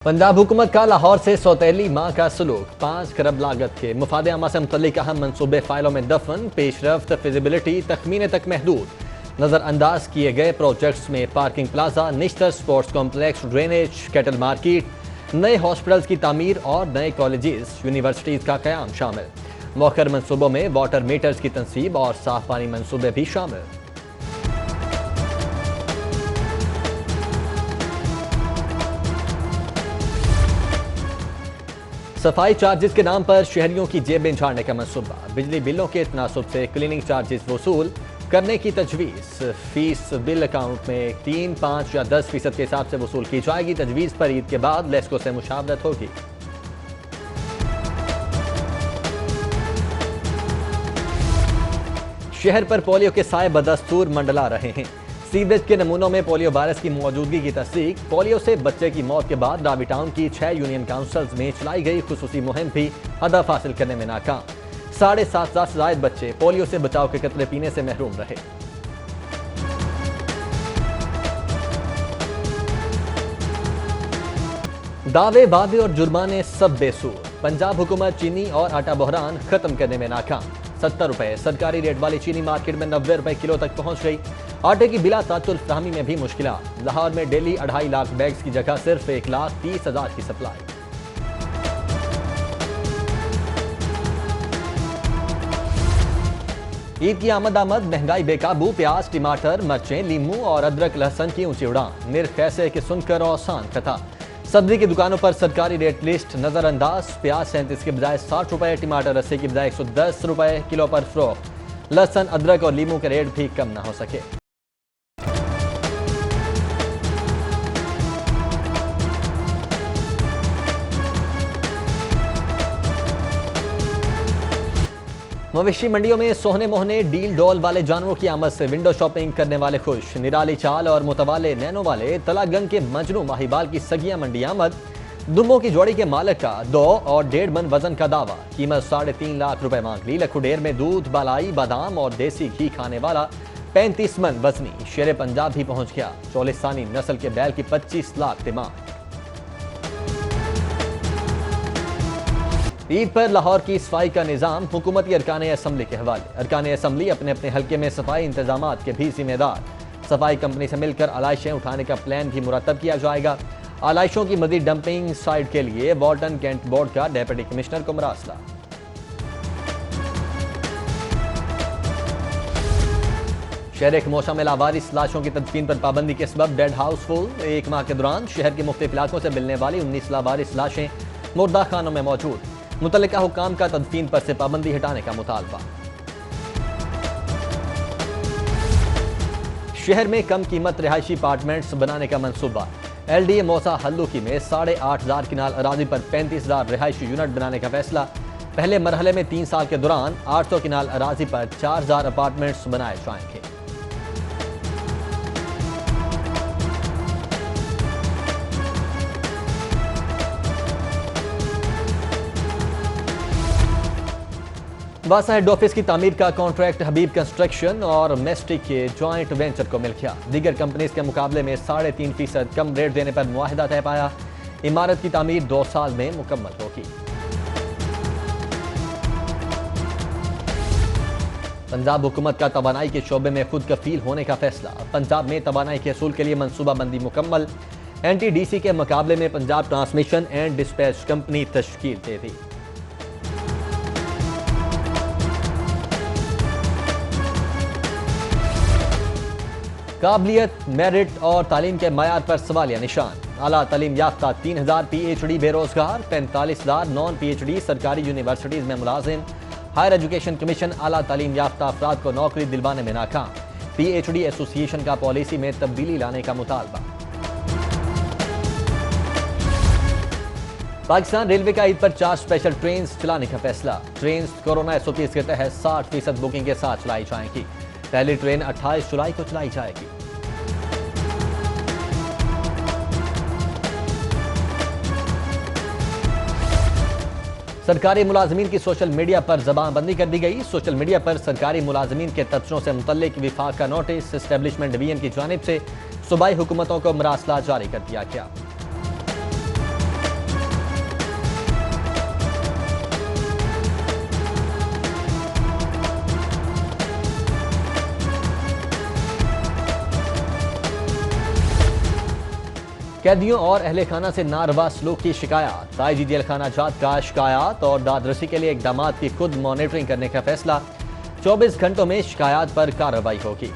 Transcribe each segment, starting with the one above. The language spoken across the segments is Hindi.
पंजाब हुकूमत का लाहौर से सौतेली मां का सलूक 5 खरब लागत के मुफादे आमा से मुतल्लिक अहम मनसूबे फाइलों में दफन, पेशरफ्त, फिजिबिलिटी तखमीने तक महदूद। नज़रअंदाज किए गए प्रोजेक्ट्स में parking plaza, Nishtar sports complex, drainage, cattle market, नए हॉस्पिटल्स की तामीर और नए कॉलेजेस, यूनिवर्सिटीज़ का क़याम शामिल। मौखर मनसूबों में वाटर मीटर्स की तनसीब और साफ पानी मनसूबे भी शामिल। सफाई चार्जेस के नाम पर शहरियों की जेबें झाड़ने का मंसूबा, बिजली बिलों के तनासुब से क्लीनिंग चार्जेस वसूल करने की तजवीज़। फीस बिल अकाउंट में 3, 5 या 10% के हिसाब से वसूल की जाएगी। तजवीज़ पर ईद के बाद लेस्को से मुशावरत होगी। शहर पर पोलियो के साए बदस्तूर मंडला रहे हैं। सीवरेज के नमूनों में पोलियो वायरस की मौजूदगी की तस्दीक। पोलियो से बच्चे की मौत के बाद रावी टाउन की 6 यूनियन काउंसिल्स में चलाई गई खुसूसी मुहिम भी हदफ हासिल करने में नाकाम। 7,500 से ज़ायद बच्चे पोलियो से बचाव के कतरे पीने से महरूम रहे। दावे, वादे और जुर्माने सब बेसूर। पंजाब हुकूमत चीनी और आटा बहरान खत्म करने में नाकाम। 70 रुपए सरकारी रेट वाली चीनी मार्केट में 90 रुपए किलो तक पहुंच गई। आटे की बिला तातुल फ्राहमी में भी मुश्किलात। लाहौर में डेली 2.5 लाख बैग्स की जगह सिर्फ 1,30,000 की सप्लाई। ईद की आमद महंगाई बेकाबू। प्याज, टमाटर, मिर्चें, लीमू और अदरक लहसन की ऊंची उड़ान। निर्ख ऐसे कि सुनकर औसान कथा। सब्जी की दुकानों पर सरकारी रेट लिस्ट नजरअंदाज। प्याज 37 के बजाय 60 रुपए, टमाटर 80 के बजाय 110 रुपए किलो पर फरोख्त। लहसन, अदरक और लीमू के रेट भी कम न हो सके। मवेशी मंडियों में सोहने मोहने डील डॉल वाले जानवरों की आमद से विंडो शॉपिंग करने वाले खुश। निराली चाल और मुतवाले नैनो वाले तलागंग के मजनू माहीबाल की सगियां मंडी आमद। दुम्बों की जोड़ी के मालिक का 2 और 1.5 मन वजन का दावा। कीमत 3.5 लाख रुपए मांग ली। लखुडेर में दूध, बालाई, बादाम और देसी घी खाने वाला 35 मन वजनी शेर पंजाब भी पहुंच गया। चौलिस्तानी नस्ल के बैल की 25 लाख डिमांड। ईद पर लाहौर की सफाई का निज़ाम हुकूमती अरकान असम्बली के हवाले। अरकान असम्बली अपने अपने हल्के में सफाई इंतजाम के भी जिम्मेदार। सफाई कंपनी से मिलकर आलाइशें उठाने का प्लान भी मुरतब किया जाएगा। आलाइशों की मजीद डंपिंग साइट के लिए वाल्टन कैंट बोर्ड का डेप्यूटी कमिश्नर को मरासला। शहर के मौसम में लावारिस लाशों की तदफीन पर पाबंदी के सबब डेड हाउस फुल। 1 माह के दौरान शहर के मुख्तलिफ इलाकों से मिलने वाली 19 लावारिस लाशें मुर्दा खानों में मौजूद। मुतल्लिका हुकाम का तदफीन पर से पाबंदी हटाने का मुतालबा। शहर में कम कीमत रिहायशी अपार्टमेंट्स बनाने का मंसूबा। LDA मौसा हल्लुकी में 8,500 किनाल अराजी पर 35,000 रिहायशी यूनिट बनाने का फैसला। पहले मरहले में 3 साल के दौरान 800 किनाल अराजी पर 4,000 अपार्टमेंट्स बनाए जाएंगे। वासा हेड ऑफिस की तामीर का कॉन्ट्रैक्ट हबीब कंस्ट्रक्शन और मेस्टिक के जॉइंट वेंचर को मिल गया। दीगर कंपनीज के मुकाबले में 3.5% कम रेट देने पर मुआहिदा तय पाया। इमारत की तामीर 2 साल में मुकम्मल होगी। पंजाब हुकूमत का तवानाई के शोबे में खुद कफील होने का फैसला। पंजाब में तवानाई के असूल के लिए मनसूबाबंदी मुकम्मल। NTDC के मुकाबले में Punjab transmission and dispatch company तश्कील दे दी। काबिलियत, मेरिट और तालीम के मयार पर सवालिया निशान। आला तालीम याफ्ता 3,000 PhD बेरोजगार, 45,000 नॉन PhD सरकारी यूनिवर्सिटीज में मुलाजिम। हायर एजुकेशन कमीशन आला तालीम याफ्ता अफराद को नौकरी दिलवाने में नाकाम। PhD एसोसिएशन का पॉलिसी में तब्दीली लाने का मुतालबा। पाकिस्तान रेलवे का ईद पर 4 स्पेशल ट्रेन चलाने का फैसला। ट्रेन कोरोना SOPs के तहत 60% बुकिंग के साथ चलाई जाएंगी। पहली ट्रेन 28 जुलाई को चलाई जाएगी। सरकारी मुलाजमीन की सोशल मीडिया पर जबानबंदी कर दी गई। सोशल मीडिया पर सरकारी मुलाजमीन के तबसरों से मुतल्लिक विफाक का नोटिस एस्टेब्लिशमेंट डिवीजन की जानिब से सूबाई हुकूमतों को मरासला जारी कर दिया गया। कैदियों और अहले खाना से नारवा सलूक की शिकायत। आईजी जेल खाना जात का शिकायत और दादरसी के लिए इकदाम की खुद मॉनिटरिंग करने का फैसला। 24 घंटों में शिकायत पर कार्रवाई होगी।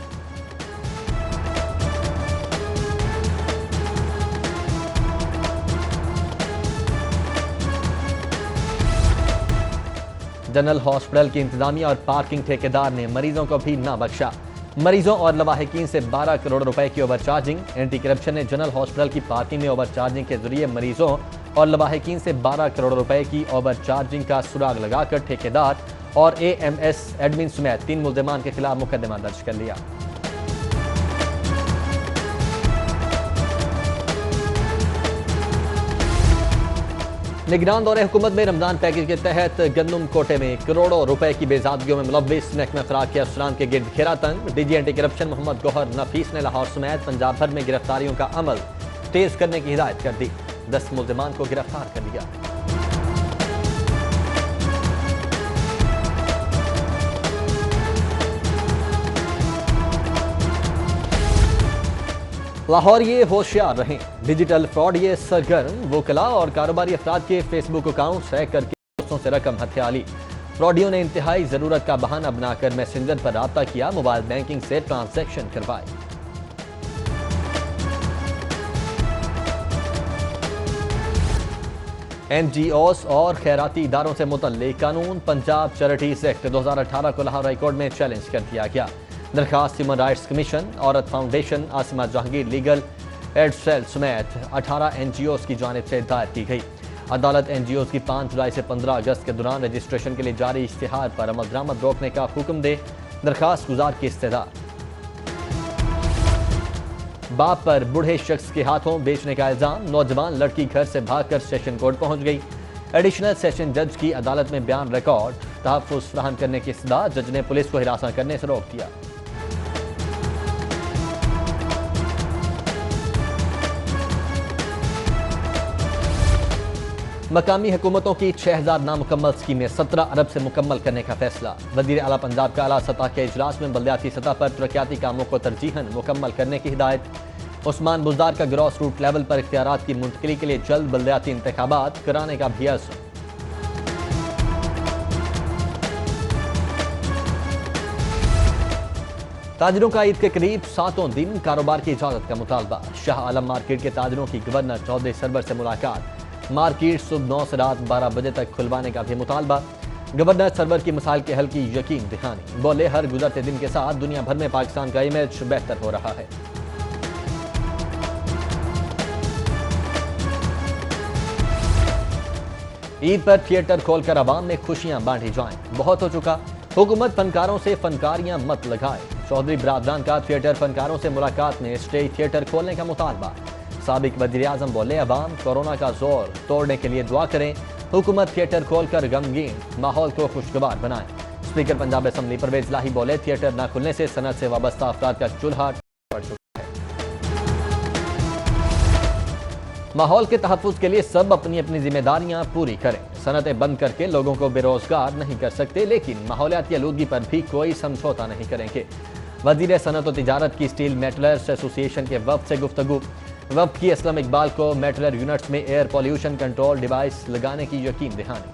जनरल हॉस्पिटल की इंतजामिया और पार्किंग ठेकेदार ने मरीजों को भी ना बख्शा। मरीजों और लवाहिकीन से 12 करोड़ रुपए की ओवरचार्जिंग। एंटी करप्शन ने जनरल हॉस्पिटल की पार्किंग में ओवरचार्जिंग के जरिए मरीजों और लवाहिकीन से 12 करोड़ रुपए की ओवरचार्जिंग का सुराग लगाकर ठेकेदार और एएमएस एडमिन समेत 3 मुल्जिमान के खिलाफ मुकदमा दर्ज कर लिया। निगरान दौरे हुकूमत में रमजान पैकेज के तहत गंदम कोटे में करोड़ों रुपए की बेजादगियों में मुलव्विस महकमा खुराक के अफसरान के गिर्द घेरा तंग। DG anti corruption Mohammad Gauhar Nafees ने लाहौर समेत पंजाब भर में गिरफ्तारियों का अमल तेज करने की हिदायत कर दी। 10 मुल्जिमान को गिरफ्तार कर लिया। लाहौर ये होशियार रहें, डिजिटल फ्रॉड ये सरगर्म। वकला और कारोबारी अफराद के फेसबुक अकाउंट हैक करके दोस्तों से रकम हथिया ली। फ्रॉडियों ने इंतहाई जरूरत का बहाना बनाकर मैसेंजर पर राब्ता किया, मोबाइल बैंकिंग से ट्रांजैक्शन करवाए। एनजीओस और खैराती इदारों से मुतल्लिक कानून पंजाब चैरिटीज एक्ट 2018 को लाहौर हाईकोर्ट में चैलेंज कर दिया गया। दरखास्त human rights commission, Aurat foundation, Asma Jahangir legal aid cell समेत 18 एनजीओस की जानिब से दायर की गई। अदालत एनजीओस की 5 जुलाई से 15 अगस्त के दौरान रजिस्ट्रेशन के लिए जारी इश्तिहार पर अमल दरामद रोकने का हुक्म दे। दरखास्त गुजार की इस्तेदार। बाप पर बूढ़े शख्स के हाथों बेचने का इल्जाम। नौजवान लड़की घर से भागकर सेशन कोर्ट पहुंच गई। एडिशनल सेशन जज की अदालत में बयान रिकॉर्ड। तहफ्फुज़ फराहम करने की सदा। जज ने पुलिस को हिरासत करने से रोक दिया। मकामी हुकूमतों की 6000 नामुकम्मल स्कीमें 17 अरब से मुकम्मल करने का फैसला। वज़ीर आला पंजाब का आला सतह के इजलास में बल्दियाती सतह पर तरक्याती कामों को तरजीहन मुकम्मल करने की हिदायत। उस्मान बुज़दार का ग्रॉस रूट लेवल पर इख्तियारात की मुंतकिली के लिए जल्द बल्दियाती इंतखाबात कराने का भी अज़्म। ताजिरों का ईद के करीब 7 दिन कारोबार की इजाजत का मुतालबा। शाह आलम मार्केट के ताजिरों की गवर्नर चौधरी सरवर से मुलाकात। मार्केट सुबह 9 से रात 12 बजे तक खुलवाने का भी मुतालबा। गवर्नर सरवर की मसाइल के हल की यकीन दहानी। बोले हर गुजरते दिन के साथ दुनिया भर में पाकिस्तान का इमेज बेहतर हो रहा है। ईद पर थिएटर खोलकर आवाम में खुशियां बांटी जाएं। बहुत हो चुका, हुकूमत फनकारों से फनकारियां मत लगाए। चौधरी बरादरान का थिएटर फनकारों से मुलाकात में स्टेज थिएटर खोलने का मुतालबा। साबिक वज़ीर आज़म बोले अवाम कोरोना का जोर तोड़ने के लिए दुआ करें। हुकूमत थिएटर खोलकर गमगीन माहौल को खुशगवार बनाए। स्पीकर पंजाब असम्बली परवेज लाही बोले थिएटर न खुलने से सनत से वाबस्ता अफराद का चूल्हा पड़ चुका है। माहौल के तहफ़्फ़ुज़ के लिए सब अपनी अपनी जिम्मेदारियां पूरी करें। सनतें बंद करके लोगों को बेरोजगार नहीं कर सकते, लेकिन माहौलियाती आलूदगी पर भी कोई समझौता नहीं करेंगे। वज़ीर सनत और तिजारत की स्टील मेटलर्स एसोसिएशन के वफ़द से गुफ्तगू। वफ़द की असलम इकबाल को मेटलर यूनिट्स में एयर पॉल्यूशन कंट्रोल डिवाइस लगाने की यकीन दहानी।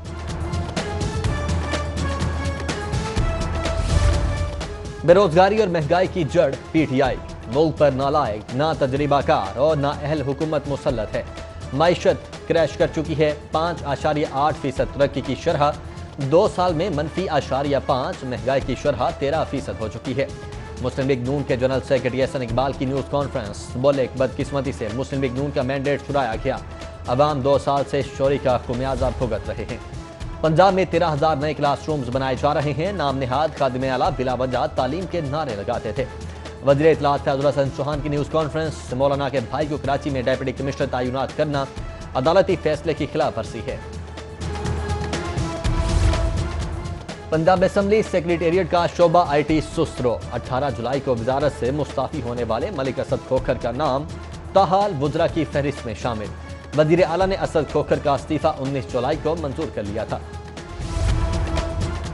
बेरोजगारी और महंगाई की जड़ पीटीआई। मुल्क पर नालायक, ना तजर्बाकार और ना अहल हुकूमत मुसल्लत है। माइशत क्रैश कर चुकी है। 5.8% तरक्की की शरह 2 साल में -5.5। महंगाई की शरह 13% हो चुकी है। मुस्लिम लीग नून के जनरल सेक्रेटरी एहसन इकबाल की न्यूज़ कॉन्फ्रेंस। बोले बदकिस्मती से मुस्लिम लीग नून का मैंडेट छुड़ाया गया। अवाम 2 साल से चोरी का खुमियाजा भुगत रहे हैं। पंजाब में 13,000 नए क्लासरूम्स बनाए जा रहे हैं। नाम निहाद खादिम आला बिलावजह तालीम के नारे लगाते थे। वज़ीर इत्तलात फैजुल हसन चौहान की न्यूज़ कॉन्फ्रेंस। मौलाना के भाई को कराची में डेप्यूटी कमिश्नर तैनात करना अदालती फैसले की खिलाफ वर्जी है। पंजाब असम्बली सेक्रेटेरिएट का शोबा IT सुस्तरो। 18 जुलाई को वजारत से मुस्ताफी होने वाले मलिक असद खोखर का नाम ताहाल वुज़रा की फहरिस्त में शामिल। वज़ीर आला ने असद खोखर का इस्तीफा 19 जुलाई को मंजूर कर लिया था।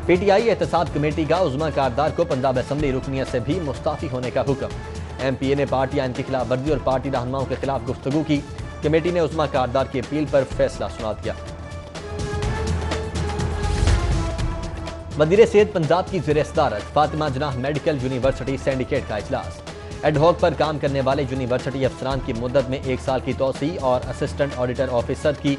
PTI एहतसाब कमेटी का उज़्मा कारदार को पंजाब असम्बली रुकनियत से भी मुस्ताफी होने का हुक्म। MPA ने पार्टी आइन की खिलाफ वर्जी और पार्टी रहनुमाओं के खिलाफ गुफ्तगू की। कमेटी ने उस्मा कारदार की अपील पर फैसला सुना दिया। वज़ीर सेहत पंजाब की ज़ेर सदारत फातिमा जनाह मेडिकल यूनिवर्सिटी सिंडिकेट का इजलास। एडहॉक पर काम करने वाले यूनिवर्सिटी अफसरान की मुद्दत में 1 साल की तोसी और असिस्टेंट ऑडिटर ऑफिसर की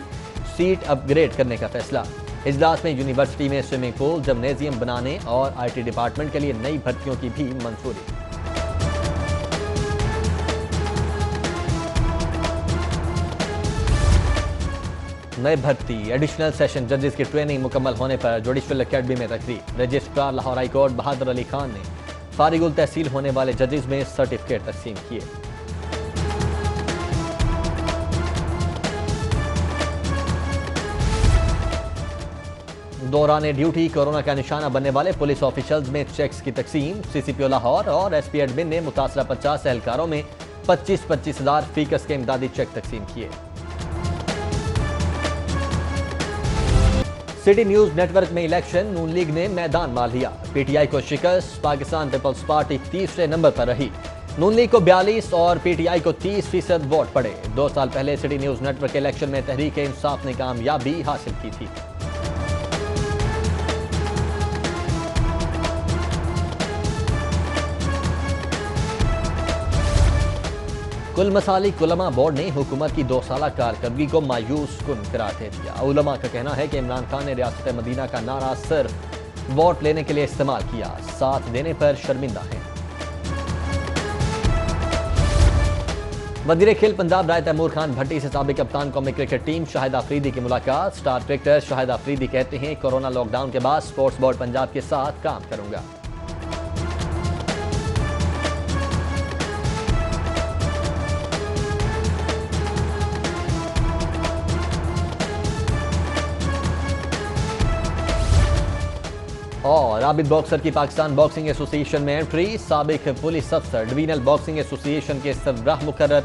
सीट अपग्रेड करने का फैसला। इजलास में यूनिवर्सिटी में स्विमिंग पूल, जिम्नेजियम बनाने और IT डिपार्टमेंट के लिए नई भर्तियों की भी मंजूरी। नए भर्ती एडिशनल सेशन जजेस की ट्रेनिंग मुकम्मल होने पर जुडिशल अकेडमी में तकरीर। रजिस्ट्रार लाहौर हाई कोर्ट बहादुर अली खान ने फारिगुल तहसील होने वाले जजेस में सर्टिफिकेट तकसीम किए। दौरान ड्यूटी कोरोना का निशाना बनने वाले पुलिस ऑफिसर्स में चेक्स की तकसीम। CCPO लाहौर और SP एडमिन ने मुतासरा 50 एहलकारों में 25-25 हज़ार फीकस के इमदादी चेक तकसीम किए। सिटी न्यूज नेटवर्क में इलेक्शन, नून लीग ने मैदान मार लिया। PTI को शिकस्त, पाकिस्तान पीपल्स पार्टी तीसरे नंबर पर रही। नून लीग को 42 और PTI को 30% वोट पड़े। 2 साल पहले सिटी न्यूज नेटवर्क इलेक्शन में तहरीक इंसाफ ने कामयाबी हासिल की थी। कुल मसालिक उलमा बोर्ड ने हुकूमत की 2 साला कारकर्दगी को मायूस कुन करार दे दिया। उलमा का कहना है कि इमरान खान ने रियासत मदीना का नारा सिर्फ वोट लेने के लिए इस्तेमाल किया, साथ देने पर शर्मिंदा है। वज़ीर खेल पंजाब राय तैमूर खान भट्टी से साबिक कप्तान कौमी क्रिकेट टीम शाहिद आफरीदी की मुलाकात। स्टार क्रिकेटर शाहिद आफरीदी कहते हैं, कोरोना लॉकडाउन के बाद स्पोर्ट्स बोर्ड पंजाब के साथ काम करूंगा। और आबिद बॉक्सर की पाकिस्तान बॉक्सिंग एसोसिएशन में एंट्री। साबिक पुलिस अफसर डिवीजनल बॉक्सिंग एसोसिएशन के सरबराह मुकर्रर।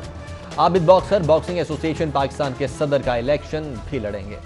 Abid boxer boxing association Pakistan के सदर का इलेक्शन भी लड़ेंगे।